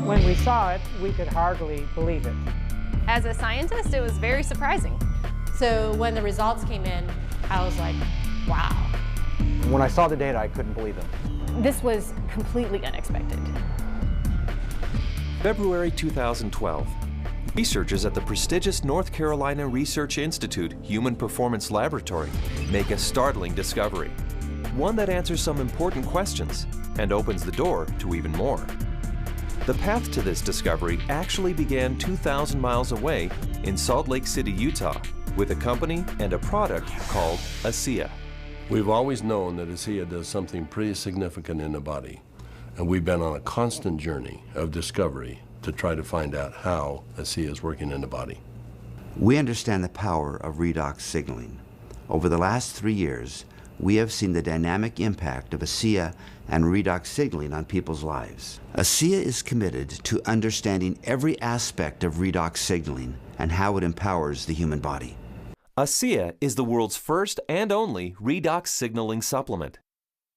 When we saw it, we could hardly believe it. As a scientist, it was very surprising. So when the results came in, I was like, wow. When I saw the data, I couldn't believe it. This was completely unexpected. February 2012. Researchers at the prestigious North Carolina Research Institute Human Performance Laboratory make a startling discovery. One that answers some important questions and opens the door to even more. The path to this discovery actually began 2,000 miles away in Salt Lake City, Utah, with a company and a product called ASEA. We've always known that ASEA does something pretty significant in the body, and we've been on a constant journey of discovery to try to find out how ASEA is working in the body. We understand the power of redox signaling. Over the last 3 years, we have seen the dynamic impact of ASEA and redox signaling on people's lives. ASEA is committed to understanding every aspect of redox signaling and how it empowers the human body. ASEA is the world's first and only redox signaling supplement.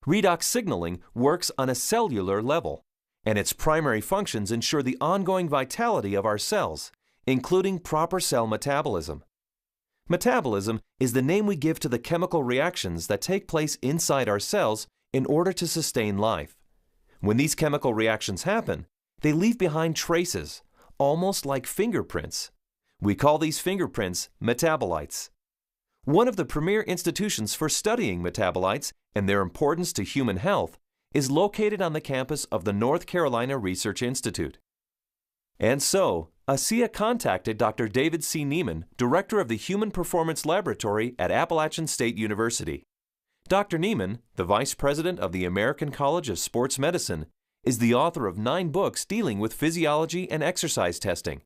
Redox signaling works on a cellular level, and its primary functions ensure the ongoing vitality of our cells, including proper cell metabolism. Metabolism is the name we give to the chemical reactions that take place inside our cells in order to sustain life. When these chemical reactions happen, they leave behind traces, almost like fingerprints. We call these fingerprints metabolites. One of the premier institutions for studying metabolites and their importance to human health is located on the campus of the North Carolina Research Institute. And so, ASEA contacted Dr. David C. Neiman, director of the Human Performance Laboratory at Appalachian State University. Dr. Neiman, the vice president of the American College of Sports Medicine, is the author of 9 books dealing with physiology and exercise testing,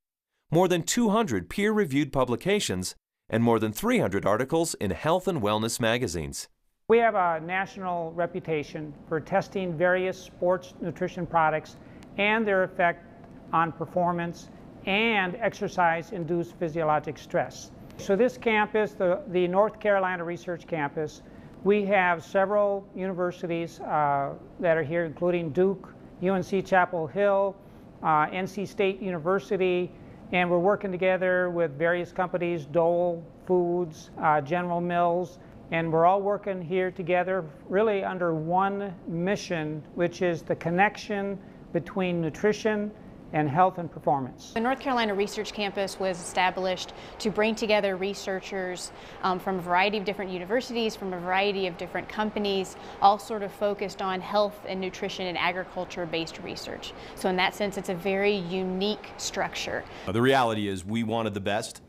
more than 200 peer-reviewed publications, and more than 300 articles in health and wellness magazines. We have a national reputation for testing various sports nutrition products and their effect on performance and exercise-induced physiologic stress. So this campus, the North Carolina Research Campus, we have several universities that are here, including Duke, UNC Chapel Hill, NC State University, and we're working together with various companies, Dole Foods, General Mills, and we're all working here together really under one mission, which is the connection between nutrition and health and performance. The North Carolina Research Campus was established to bring together researchers from a variety of different universities, from a variety of different companies, all sort of focused on health and nutrition and agriculture-based research. So in that sense, it's a very unique structure. The reality is we wanted the best,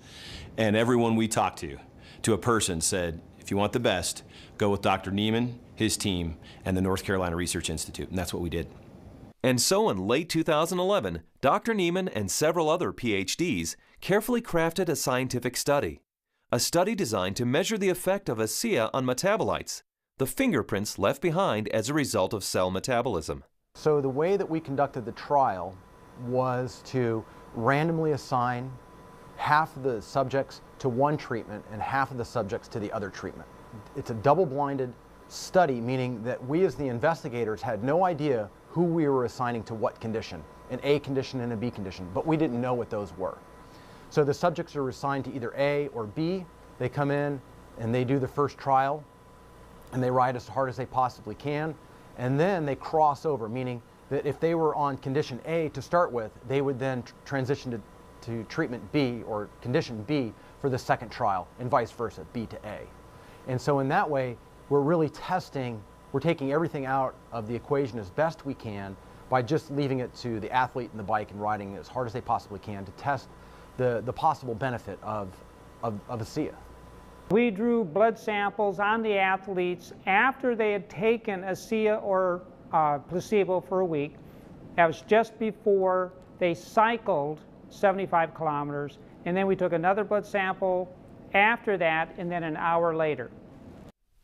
and everyone we talked to a person said, if you want the best, go with Dr. Neiman, his team, and the North Carolina Research Institute, and that's what we did. And so in late 2011, Dr. Neiman and several other PhDs carefully crafted a scientific study, a study designed to measure the effect of ASEA on metabolites, the fingerprints left behind as a result of cell metabolism. So the way that we conducted the trial was to randomly assign half of the subjects to one treatment and half of the subjects to the other treatment. It's a double-blinded study, meaning that we as the investigators had no idea who we were assigning to what condition, an A condition and a B condition, but we didn't know what those were. So the subjects are assigned to either A or B. They come in and they do the first trial and they ride as hard as they possibly can, and then they cross over, meaning that if they were on condition A to start with, they would then transition to treatment B or condition B for the second trial, and vice versa, B to A. And so in that way, we're really testing, we're taking everything out of the equation as best we can by just leaving it to the athlete and the bike and riding as hard as they possibly can to test the possible benefit of ASEA. We drew blood samples on the athletes after they had taken ASEA or placebo for a week. That was just before they cycled 75 kilometers, and then we took another blood sample after that, and then an hour later.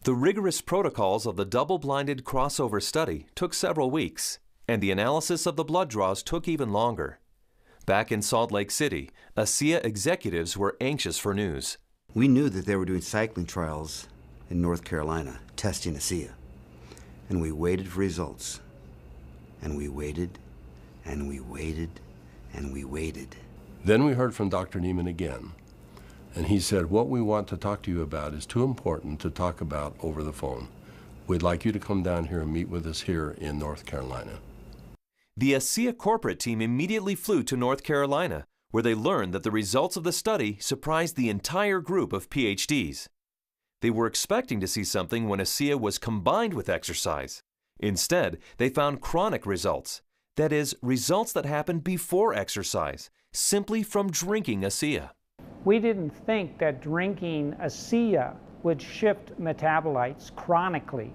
The rigorous protocols of the double-blinded crossover study took several weeks, and the analysis of the blood draws took even longer. Back in Salt Lake City, ASEA executives were anxious for news. We knew that they were doing cycling trials in North Carolina, testing ASEA. And we waited for results. And we waited, and we waited and we waited. Then we heard from Dr. Neiman again, and he said, what we want to talk to you about is too important to talk about over the phone. We'd like you to come down here and meet with us here in North Carolina. The ASEA corporate team immediately flew to North Carolina, where they learned that the results of the study surprised the entire group of PhDs. They were expecting to see something when ASEA was combined with exercise. Instead, they found chronic results. That is, results that happened before exercise, simply from drinking ASEA. We didn't think that drinking ASEA would shift metabolites chronically.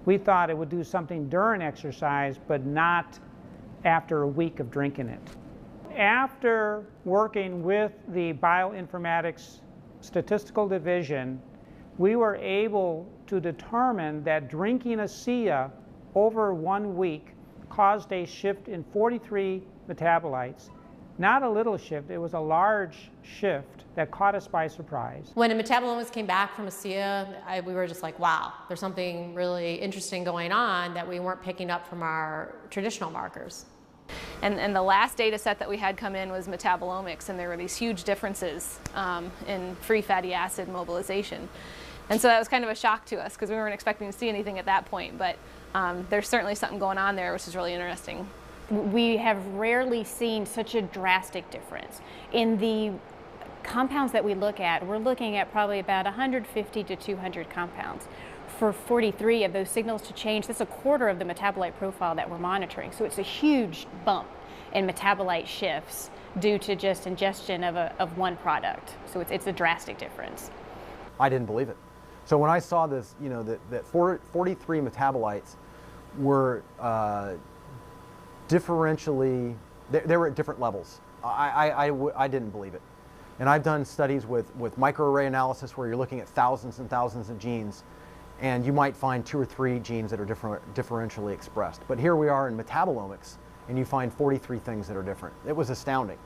We thought it would do something during exercise, but not after a week of drinking it. After working with the bioinformatics statistical division, we were able to determine that drinking ASEA over 1 week caused a shift in 43 metabolites. Not a little shift, it was a large shift that caught us by surprise. When the metabolomes came back from ASEA, we were just like, wow, there's something really interesting going on that we weren't picking up from our traditional markers. And the last data set that we had come in was metabolomics, and there were these huge differences in free fatty acid mobilization. And so that was kind of a shock to us because we weren't expecting to see anything at that point, but there's certainly something going on there, which is really interesting. We have rarely seen such a drastic difference. In the compounds that we look at, we're looking at probably about 150 to 200 compounds. For 43 of those signals to change, that's a quarter of the metabolite profile that we're monitoring. So it's a huge bump in metabolite shifts due to just ingestion of one product. So it's a drastic difference. I didn't believe it. So when I saw this, you know, that 43 metabolites were differentially, they were at different levels. I didn't believe it. And I've done studies with microarray analysis where you're looking at thousands and thousands of genes, and you might find 2 or 3 genes that are differentially expressed. But here we are in metabolomics, and you find 43 things that are different. It was astounding.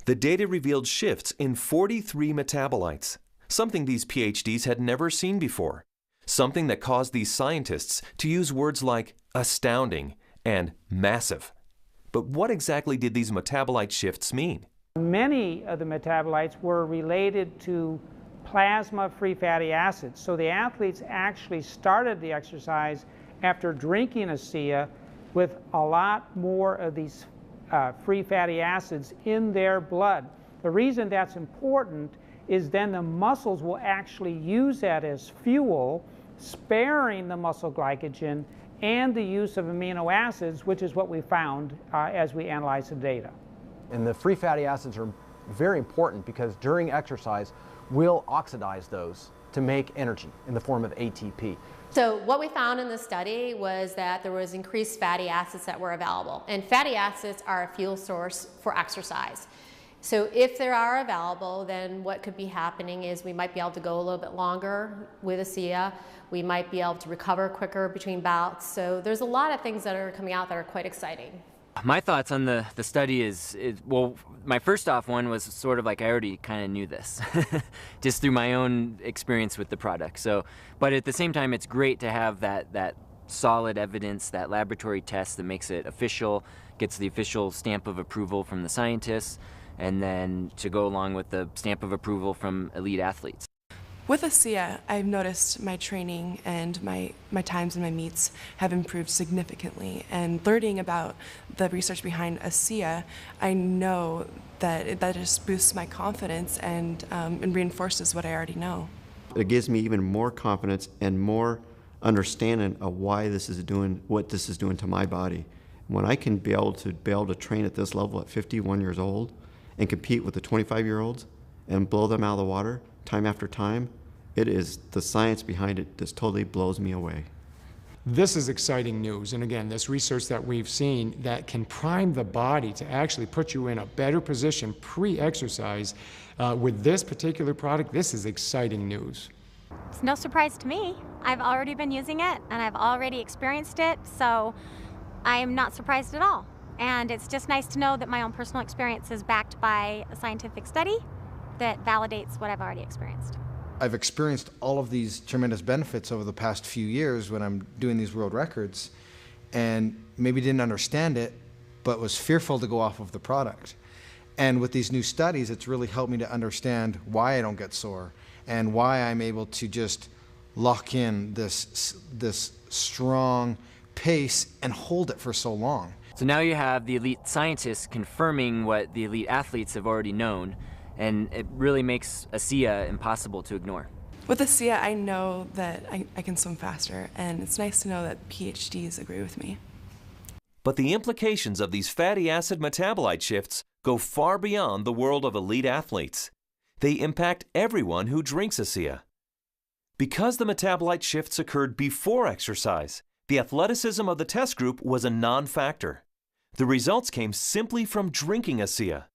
The data revealed shifts in 43 metabolites, something these PhDs had never seen before, something that caused these scientists to use words like astounding and massive. But what exactly did these metabolite shifts mean? Many of the metabolites were related to plasma free fatty acids. So the athletes actually started the exercise after drinking ASEA with a lot more of these free fatty acids in their blood. The reason that's important is then the muscles will actually use that as fuel, sparing the muscle glycogen and the use of amino acids, which is what we found as we analyzed the data. And the free fatty acids are very important because during exercise, we'll oxidize those to make energy in the form of ATP. So what we found in the study was that there was increased fatty acids that were available. And fatty acids are a fuel source for exercise. So if they are available, then what could be happening is we might be able to go a little bit longer with ASEA. We might be able to recover quicker between bouts. So there's a lot of things that are coming out that are quite exciting. My thoughts on the study is, well, my first off one was sort of like I already kind of knew this, just through my own experience with the product. So, but at the same time, it's great to have that solid evidence, that laboratory test that makes it official, gets the official stamp of approval from the scientists, and then to go along with the stamp of approval from elite athletes. With ASEA, I've noticed my training and my times and my meets have improved significantly. And learning about the research behind ASEA, I know that that just boosts my confidence and reinforces what I already know. It gives me even more confidence and more understanding of why this is doing what this is doing to my body. When I can be able to train at this level at 51 years old and compete with the 25-year-olds and blow them out of the water time after time, it is the science behind it just totally blows me away. This is exciting news, and again, this research that we've seen that can prime the body to actually put you in a better position pre-exercise with this particular product, this is exciting news. It's no surprise to me. I've already been using it, and I've already experienced it, so I am not surprised at all. And it's just nice to know that my own personal experience is backed by a scientific study that validates what I've already experienced. I've experienced all of these tremendous benefits over the past few years when I'm doing these world records, and maybe didn't understand it but was fearful to go off of the product. And with these new studies, it's really helped me to understand why I don't get sore and why I'm able to just lock in this strong pace and hold it for so long. So now you have the elite scientists confirming what the elite athletes have already known, and it really makes ASEA impossible to ignore. With ASEA, I know that I can swim faster, and it's nice to know that PhDs agree with me. But the implications of these fatty acid metabolite shifts go far beyond the world of elite athletes. They impact everyone who drinks ASEA. Because the metabolite shifts occurred before exercise, the athleticism of the test group was a non-factor. The results came simply from drinking ASEA.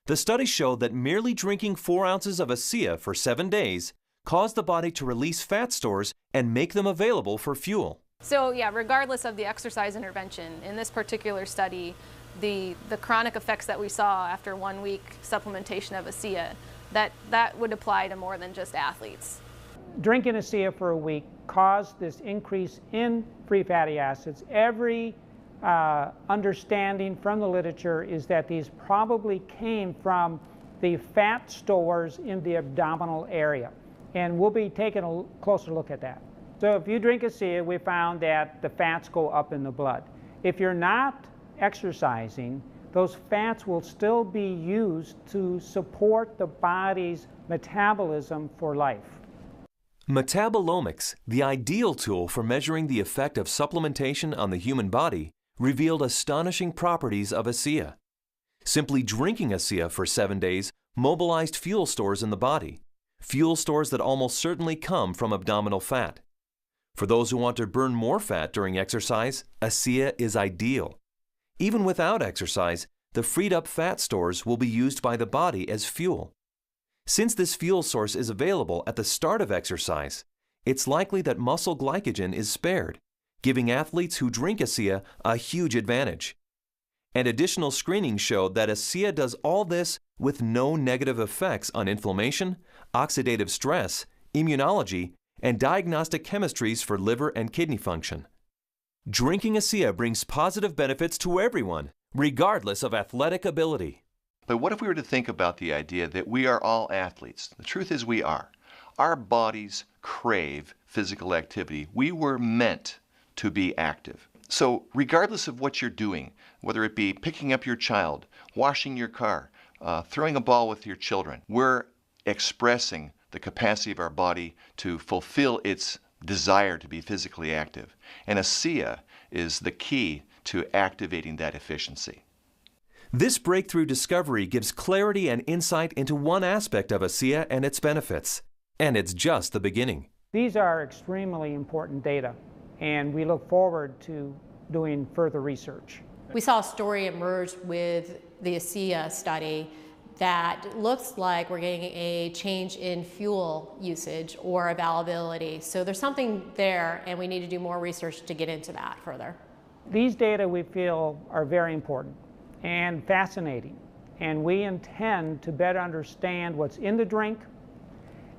The study showed that merely drinking 4 ounces of ASEA for 7 days caused the body to release fat stores and make them available for fuel. So yeah, regardless of the exercise intervention, in this particular study, the chronic effects that we saw after 1 week supplementation of ASEA, that would apply to more than just athletes. Drinking ASEA for a week caused this increase in free fatty acids. Every understanding from the literature is that these probably came from the fat stores in the abdominal area. And we'll be taking a closer look at that. So if you drink ASEA, we found that the fats go up in the blood. If you're not exercising, those fats will still be used to support the body's metabolism for life. Metabolomics, the ideal tool for measuring the effect of supplementation on the human body, revealed astonishing properties of ASEA. Simply drinking ASEA for 7 days mobilized fuel stores in the body, fuel stores that almost certainly come from abdominal fat. For those who want to burn more fat during exercise, ASEA is ideal. Even without exercise, the freed up fat stores will be used by the body as fuel. Since this fuel source is available at the start of exercise, it's likely that muscle glycogen is spared, giving athletes who drink ASEA a huge advantage. And additional screenings showed that ASEA does all this with no negative effects on inflammation, oxidative stress, immunology, and diagnostic chemistries for liver and kidney function. Drinking ASEA brings positive benefits to everyone, regardless of athletic ability. But what if we were to think about the idea that we are all athletes? The truth is we are. Our bodies crave physical activity. We were meant to be active. So regardless of what you're doing, whether it be picking up your child, washing your car, throwing a ball with your children, we're expressing the capacity of our body to fulfill its desire to be physically active. And ASEA is the key to activating that efficiency. This breakthrough discovery gives clarity and insight into one aspect of ASEA and its benefits. And it's just the beginning. These are extremely important data, and we look forward to doing further research. We saw a story emerge with the ASEA study that looks like we're getting a change in fuel usage or availability. So there's something there, and we need to do more research to get into that further. These data we feel are very important and fascinating, and we intend to better understand what's in the drink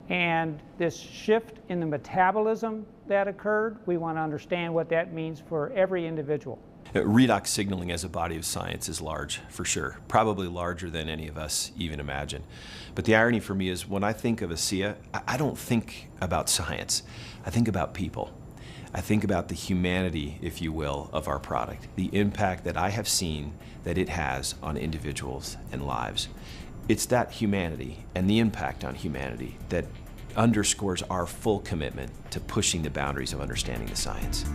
and this shift in the metabolism that occurred. We want to understand what that means for every individual. Redox signaling as a body of science is large, for sure. Probably larger than any of us even imagine. But the irony for me is when I think of ASEA, I don't think about science. I think about people. I think about the humanity, if you will, of our product, the impact that I have seen that it has on individuals and lives. It's that humanity and the impact on humanity that underscores our full commitment to pushing the boundaries of understanding the science.